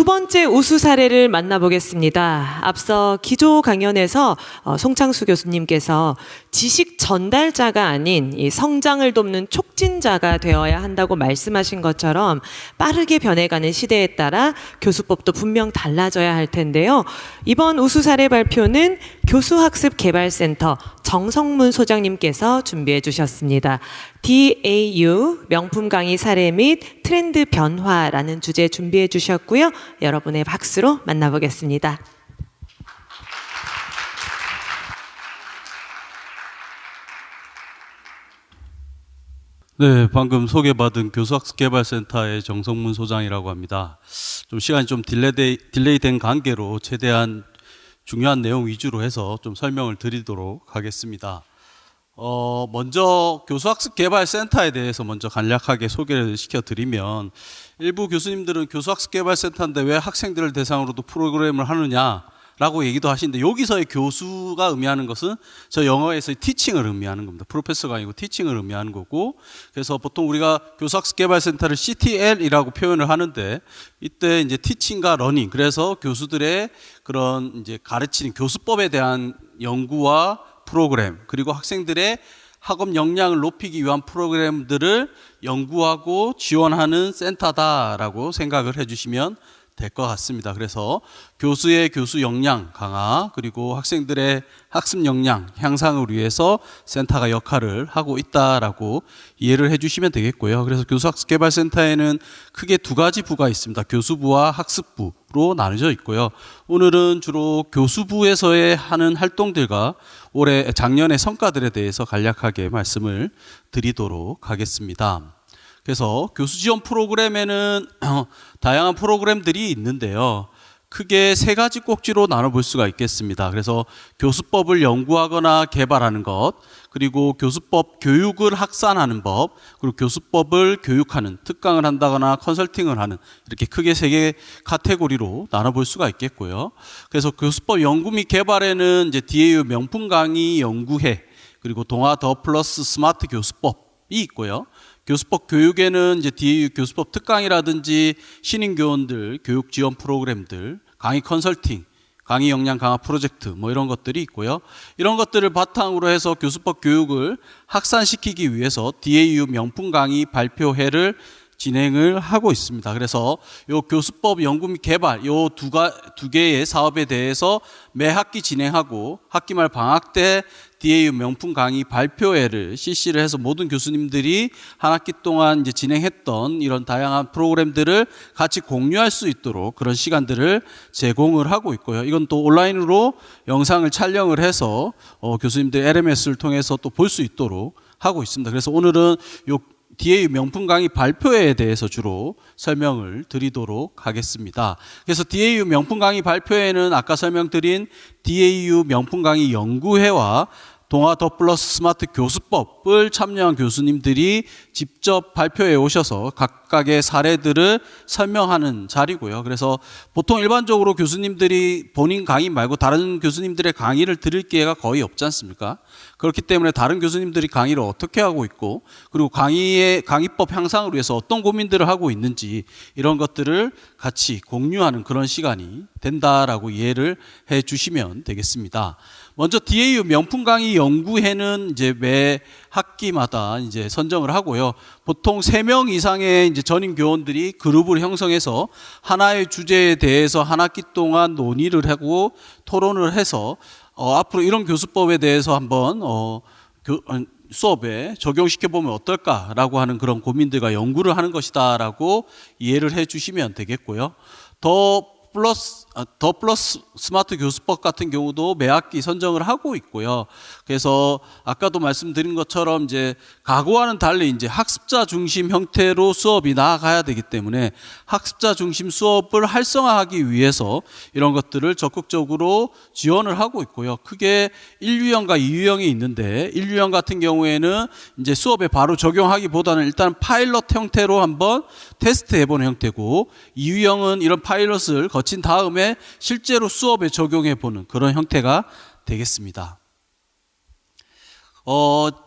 번째 우수 사례를 만나보겠습니다. 앞서 기조 강연에서 송창수 교수님께서 지식 전달자가 아닌 이 성장을 돕는 촉진자가 되어야 한다고 말씀하신 것처럼 빠르게 변해가는 시대에 따라 교수법도 분명 달라져야 할 텐데요. 이번 우수 사례 발표는 교수학습개발센터 정성문 소장님께서 준비해 주셨습니다. DAU 명품 강의 사례 및 트렌드 변화라는 주제 준비해 주셨고요. 여러분의 박수로 만나보겠습니다. 네, 방금 소개받은 교수학습개발센터의 정성문 소장이라고 합니다. 시간이 좀 딜레이 된 관계로 최대한 중요한 내용 위주로 해서 좀 설명을 드리도록 하겠습니다. 먼저 교수학습개발센터에 대해서 먼저 간략하게 소개를 시켜드리면, 일부 교수님들은 교수학습개발센터인데 왜 학생들을 대상으로도 프로그램을 하느냐 라고 얘기도 하시는데, 여기서의 교수가 의미하는 것은 저 영어에서의 티칭을 의미하는 겁니다. 프로페서가 아니고 티칭을 의미하는 거고, 그래서 보통 우리가 교수학습개발센터를 CTL이라고 표현을 하는데, 이때 이제 티칭과 러닝, 그래서 교수들의 그런 이제 가르치는 교수법에 대한 연구와 프로그램, 그리고 학생들의 학업 역량을 높이기 위한 프로그램들을 연구하고 지원하는 센터다라고 생각을 해주시면 될 것 같습니다. 그래서 교수의 교수 역량 강화, 그리고 학생들의 학습 역량 향상을 위해서 센터가 역할을 하고 있다라고 이해를 해주시면 되겠고요. 그래서 교수학습개발센터에는 크게 두 가지 부가 있습니다. 교수부와 학습부로 나눠져 있고요. 오늘은 주로 교수부에서의 하는 활동들과 작년의 성과들에 대해서 간략하게 말씀을 드리도록 하겠습니다. 그래서 교수 지원 프로그램에는 다양한 프로그램들이 있는데요. 크게 세 가지 꼭지로 나눠볼 수가 있겠습니다. 그래서 교수법을 연구하거나 개발하는 것, 그리고 교수법 교육을 확산하는 법, 그리고 교수법을 교육하는, 특강을 한다거나 컨설팅을 하는, 이렇게 크게 세 개의 카테고리로 나눠볼 수가 있겠고요. 그래서 교수법 연구 및 개발에는 이제 DAU 명품 강의 연구회, 그리고 동아 더 플러스 스마트 교수법이 있고요. 교수법 교육에는 이제 DAU 교수법 특강이라든지 신임 교원들 교육 지원 프로그램들, 강의 컨설팅, 강의 역량 강화 프로젝트 이런 것들이 있고요. 이런 것들을 바탕으로 해서 교수법 교육을 확산시키기 위해서 DAU 명품 강의 발표회를 진행을 하고 있습니다. 그래서 요 교수법 연구 및 개발 요 두 개의 사업에 대해서 매 학기 진행하고, 학기 말 방학 때 DAU 명품 강의 발표회를 실시를 해서 모든 교수님들이 한 학기 동안 이제 진행했던 이런 다양한 프로그램들을 같이 공유할 수 있도록 그런 시간들을 제공을 하고 있고요. 이건 또 온라인으로 영상을 촬영을 해서 교수님들 LMS를 통해서 또 볼 수 있도록 하고 있습니다. 그래서 오늘은 요 DAU 명품 강의 발표회에 대해서 주로 설명을 드리도록 하겠습니다. 그래서 DAU 명품 강의 발표회는 아까 설명드린 DAU 명품 강의 연구회와 동아 더 플러스 스마트 교수법을 참여한 교수님들이 직접 발표에 오셔서 각각의 사례들을 설명하는 자리고요. 그래서 보통 일반적으로 교수님들이 본인 강의 말고 다른 교수님들의 강의를 들을 기회가 거의 없지 않습니까? 그렇기 때문에 다른 교수님들이 강의를 어떻게 하고 있고, 그리고 강의법 향상을 위해서 어떤 고민들을 하고 있는지, 이런 것들을 같이 공유하는 그런 시간이 된다라고 이해를 해 주시면 되겠습니다. 먼저 DAU 명품 강의 연구회는 이제 매 학기마다 이제 선정을 하고요. 보통 3명 이상의 이제 전임 교원들이 그룹을 형성해서 하나의 주제에 대해서 한 학기 동안 논의를 하고 토론을 해서 앞으로 이런 교수법에 대해서 한번 수업에 적용시켜보면 어떨까라고 하는 그런 고민들과 연구를 하는 것이다라고 이해를 해 주시면 되겠고요. 더 플러스 스마트 교수법 같은 경우도 매 학기 선정을 하고 있고요. 그래서 아까도 말씀드린 것처럼 이제 과거와는 달리 이제 학습자 중심 형태로 수업이 나아가야 되기 때문에 학습자 중심 수업을 활성화하기 위해서 이런 것들을 적극적으로 지원을 하고 있고요. 크게 1유형과 2유형이 있는데, 1유형 같은 경우에는 이제 수업에 바로 적용하기보다는 일단 파일럿 형태로 한번 테스트 해보는 형태고, 2유형은 이런 파일럿을 거친 다음에 실제로 수업에 적용해 보는 그런 형태가 되겠습니다.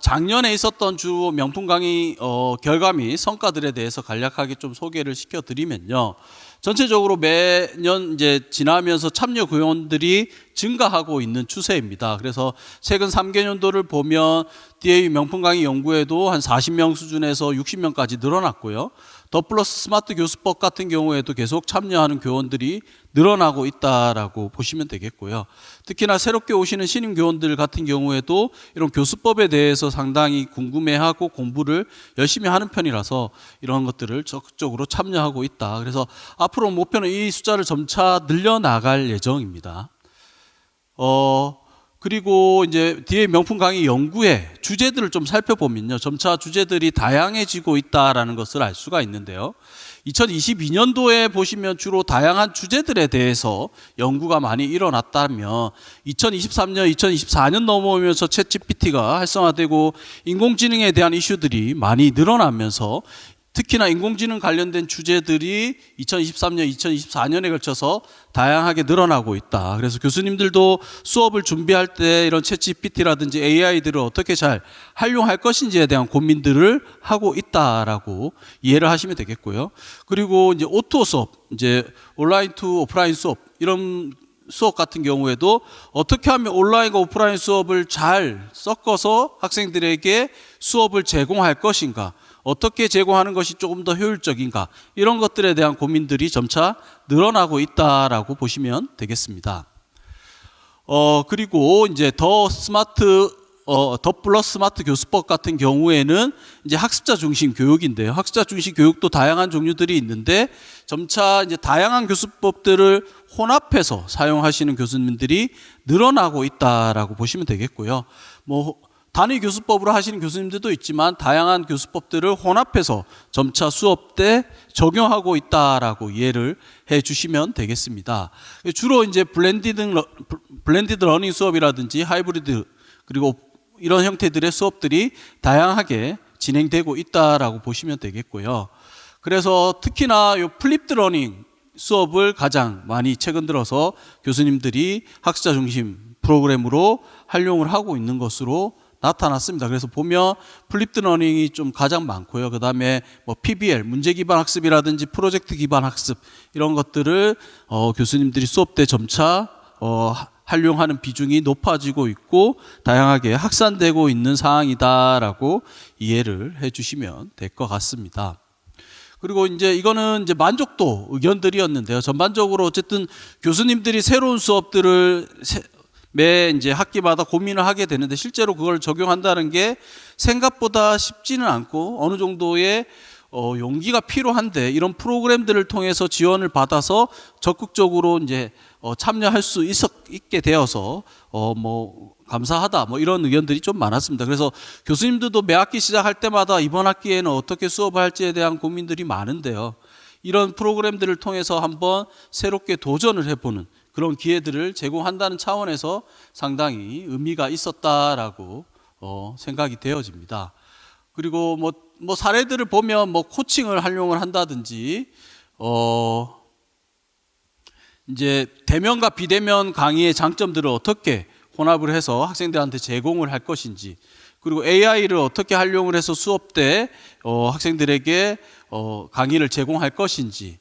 작년에 있었던 주 명품 강의 결과 및 성과들에 대해서 간략하게 좀 소개를 시켜드리면요. 전체적으로 매년 이제 지나면서 참여 교원들이 증가하고 있는 추세입니다. 그래서 최근 3개년도를 보면 DAU 명품 강의 연구에도 한 40명 수준에서 60명까지 늘어났고요. 더 플러스 스마트 교수법 같은 경우에도 계속 참여하는 교원들이 늘어나고 있다라고 보시면 되겠고요. 특히나 새롭게 오시는 신임 교원들 같은 경우에도 이런 교수법에 대해서 상당히 궁금해하고 공부를 열심히 하는 편이라서 이런 것들을 적극적으로 참여하고 있다. 그래서 앞으로 목표는 이 숫자를 점차 늘려나갈 예정입니다. 그리고 이제 뒤에 명품 강의 연구의 주제들을 좀 살펴보면요. 점차 주제들이 다양해지고 있다라는 것을 알 수가 있는데요. 2022년도에 보시면 주로 다양한 주제들에 대해서 연구가 많이 일어났다면 2023년, 2024년 넘어오면서 챗GPT가 활성화되고 인공지능에 대한 이슈들이 많이 늘어나면서 특히나 인공지능 관련된 주제들이 2023년, 2024년에 걸쳐서 다양하게 늘어나고 있다. 그래서 교수님들도 수업을 준비할 때 이런 챗GPT라든지 AI들을 어떻게 잘 활용할 것인지에 대한 고민들을 하고 있다라고 이해를 하시면 되겠고요. 그리고 이제 오토 수업, 이제 온라인 투 오프라인 수업 이런 수업 같은 경우에도 어떻게 하면 온라인과 오프라인 수업을 잘 섞어서 학생들에게 수업을 제공할 것인가, 어떻게 제공하는 것이 조금 더 효율적인가, 이런 것들에 대한 고민들이 점차 늘어나고 있다라고 보시면 되겠습니다. 그리고 이제 더 플러스 스마트 교수법 같은 경우에는 이제 학습자 중심 교육인데요. 학습자 중심 교육도 다양한 종류들이 있는데 점차 이제 다양한 교수법들을 혼합해서 사용하시는 교수님들이 늘어나고 있다라고 보시면 되겠고요. 단위 교수법으로 하시는 교수님들도 있지만 다양한 교수법들을 혼합해서 점차 수업 때 적용하고 있다라고 이해를 해 주시면 되겠습니다. 주로 이제 블렌디드 러닝 수업이라든지 하이브리드 그리고 이런 형태들의 수업들이 다양하게 진행되고 있다라고 보시면 되겠고요. 그래서 특히나 이 플립드 러닝 수업을 가장 많이 최근 들어서 교수님들이 학습자 중심 프로그램으로 활용을 하고 있는 것으로 나타났습니다. 그래서 보면 플립드 러닝이 좀 가장 많고요. 그 다음에 PBL, 문제 기반 학습이라든지 프로젝트 기반 학습 이런 것들을 교수님들이 수업 때 점차 활용하는 비중이 높아지고 있고 다양하게 확산되고 있는 상황이다라고 이해를 해주시면 될 것 같습니다. 그리고 이제 이거는 이제 만족도 의견들이었는데요. 전반적으로 어쨌든 교수님들이 새로운 수업들을 매 이제 학기마다 고민을 하게 되는데 실제로 그걸 적용한다는 게 생각보다 쉽지는 않고 어느 정도의 용기가 필요한데 이런 프로그램들을 통해서 지원을 받아서 적극적으로 이제 참여할 수 있게 되어서 감사하다 이런 의견들이 좀 많았습니다. 그래서 교수님들도 매 학기 시작할 때마다 이번 학기에는 어떻게 수업을 할지에 대한 고민들이 많은데요. 이런 프로그램들을 통해서 한번 새롭게 도전을 해보는 그런 기회들을 제공한다는 차원에서 상당히 의미가 있었다라고 생각이 되어집니다. 그리고 사례들을 보면 코칭을 활용을 한다든지 이제 대면과 비대면 강의의 장점들을 어떻게 혼합을 해서 학생들한테 제공을 할 것인지, 그리고 AI를 어떻게 활용을 해서 수업 때 학생들에게 강의를 제공할 것인지,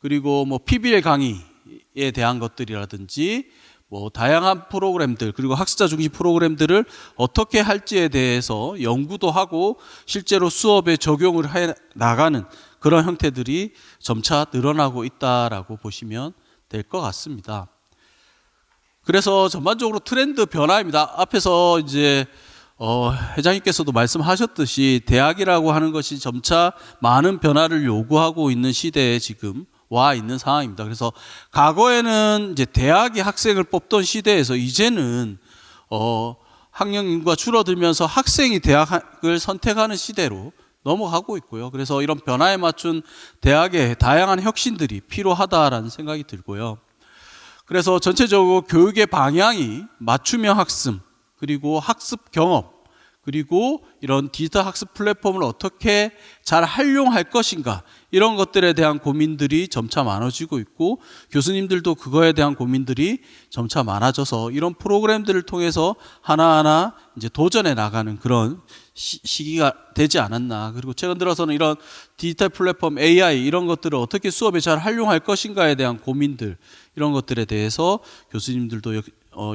그리고 PBL 강의에 대한 것들이라든지 다양한 프로그램들, 그리고 학습자 중심 프로그램들을 어떻게 할지에 대해서 연구도 하고 실제로 수업에 적용을 해 나가는 그런 형태들이 점차 늘어나고 있다라고 보시면 될 것 같습니다. 그래서 전반적으로 트렌드 변화입니다. 앞에서 이제 회장님께서도 말씀하셨듯이 대학이라고 하는 것이 점차 많은 변화를 요구하고 있는 시대에 지금 와 있는 상황입니다. 그래서 과거에는 이제 대학이 학생을 뽑던 시대에서 이제는 학령 인구가 줄어들면서 학생이 대학을 선택하는 시대로 넘어가고 있고요. 그래서 이런 변화에 맞춘 대학의 다양한 혁신들이 필요하다라는 생각이 들고요. 그래서 전체적으로 교육의 방향이 맞춤형 학습, 그리고 학습 경험, 그리고 이런 디지털 학습 플랫폼을 어떻게 잘 활용할 것인가, 이런 것들에 대한 고민들이 점차 많아지고 있고 교수님들도 그거에 대한 고민들이 점차 많아져서 이런 프로그램들을 통해서 하나하나 이제 도전해 나가는 그런 시기가 되지 않았나. 그리고 최근 들어서는 이런 디지털 플랫폼 AI 이런 것들을 어떻게 수업에 잘 활용할 것인가에 대한 고민들, 이런 것들에 대해서 교수님들도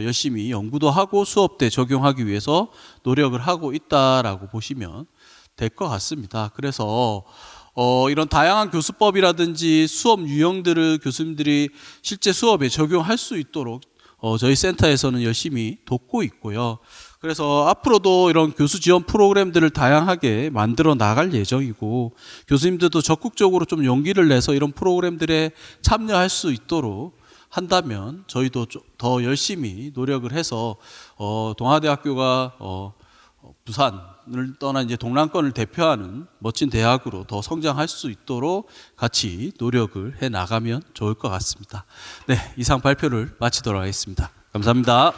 열심히 연구도 하고 수업 때 적용하기 위해서 노력을 하고 있다라고 보시면 될 것 같습니다. 그래서 이런 다양한 교수법이라든지 수업 유형들을 교수님들이 실제 수업에 적용할 수 있도록 저희 센터에서는 열심히 돕고 있고요. 그래서 앞으로도 이런 교수 지원 프로그램들을 다양하게 만들어 나갈 예정이고, 교수님들도 적극적으로 좀 용기를 내서 이런 프로그램들에 참여할 수 있도록 한다면 저희도 더 열심히 노력을 해서 동아대학교가 부산을 떠난 이제 동남권을 대표하는 멋진 대학으로 더 성장할 수 있도록 같이 노력을 해 나가면 좋을 것 같습니다. 네, 이상 발표를 마치도록 하겠습니다. 감사합니다.